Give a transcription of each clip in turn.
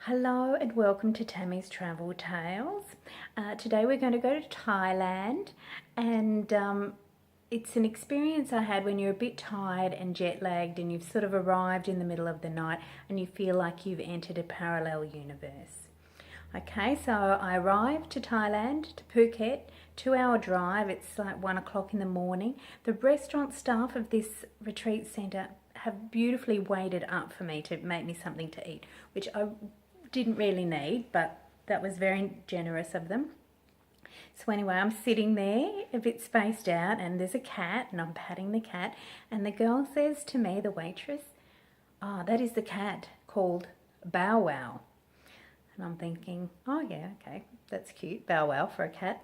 Hello and welcome to Tammie's Travel Tales. Today we're going to go to Thailand, and it's an experience I had when you're a bit tired and jet lagged and you've sort of arrived in the middle of the night and you feel like you've entered a parallel universe. Okay, so I arrived to Thailand, to Phuket, 2-hour drive. It's like 1 o'clock in the morning. The restaurant staff of this retreat centre have beautifully waited up for me to make me something to eat, which I didn't really need, but that was very generous of them. So anyway, I'm sitting there a bit spaced out and there's a cat and I'm patting the cat, and the girl says to me, the waitress, "Oh, that is the cat called Bow Wow." And I'm thinking, oh yeah, okay, that's cute, Bow Wow for a cat.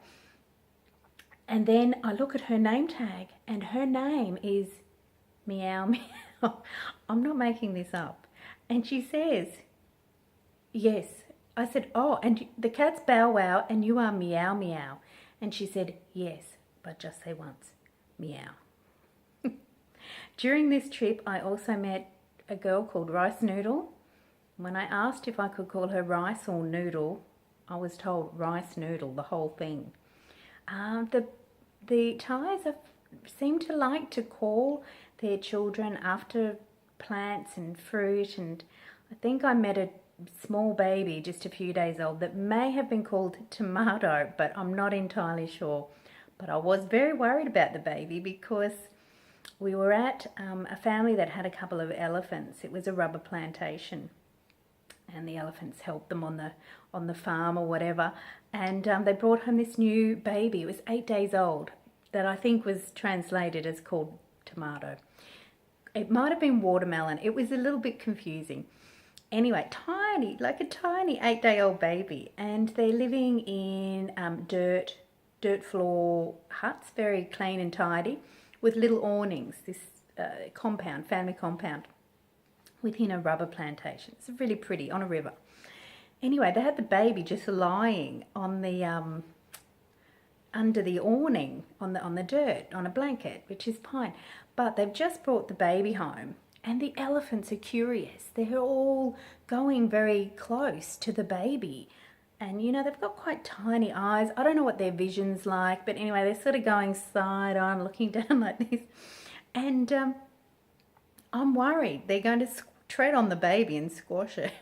And then I look at her name tag and her name is Meow Meow. I'm not making this up. And she says, "Yes." I said, "Oh, and the cat's Bow Wow and you are Meow Meow." And she said, "Yes, but just say once, meow." During this trip, I also met a girl called Rice Noodle. When I asked if I could call her Rice or Noodle, I was told Rice Noodle, the whole thing. The Thais seem to like to call their children after plants and fruit, and I think I met a small baby just a few days old that may have been called Tomato, but I'm not entirely sure. But I was very worried about the baby because we were at a family that had a couple of elephants. It was a rubber plantation and the elephants helped them on the farm or whatever, and they brought home this new baby. It was 8 days old, that I think was translated as called Tomato. It might have been watermelon. It was a little bit confusing. Anyway, tiny, like a tiny 8-day-old baby, and they're living in dirt floor huts, very clean and tidy, with little awnings, this family compound, within a rubber plantation. It's really pretty, on a river. Anyway, they had the baby just lying on the under the awning, on the dirt, on a blanket, which is fine. But they've just brought the baby home, and the elephants are curious. They're all going very close to the baby. And, you know, they've got quite tiny eyes. I don't know what their vision's like, but anyway, they're sort of going side-on, looking down like this. And I'm worried they're going to tread on the baby and squash it.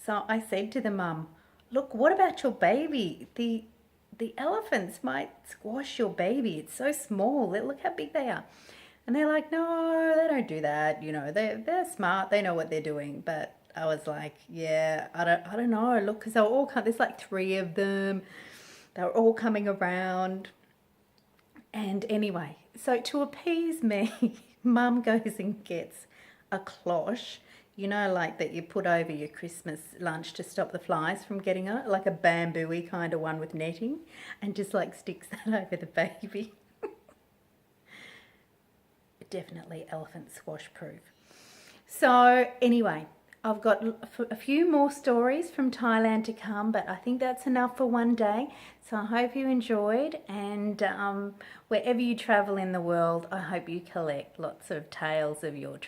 So I said to the mum, "Look, what about your baby? The elephants might squash your baby. It's so small. Look how big they are." And they're like, "No, they don't do that. You know, they're smart. They know what they're doing." But I was like, yeah, I don't know. Look, because they were all there's like 3 of them. They were all coming around. And anyway, so to appease me, Mum goes and gets a cloche, you know, like that you put over your Christmas lunch to stop the flies from getting on it, like a bamboo-y kind of one with netting, and just like sticks that over the baby. Definitely elephant squash proof. So anyway, I've got a few more stories from Thailand to come, but I think that's enough for one day. So I hope you enjoyed, and wherever you travel in the world, I hope you collect lots of tales of your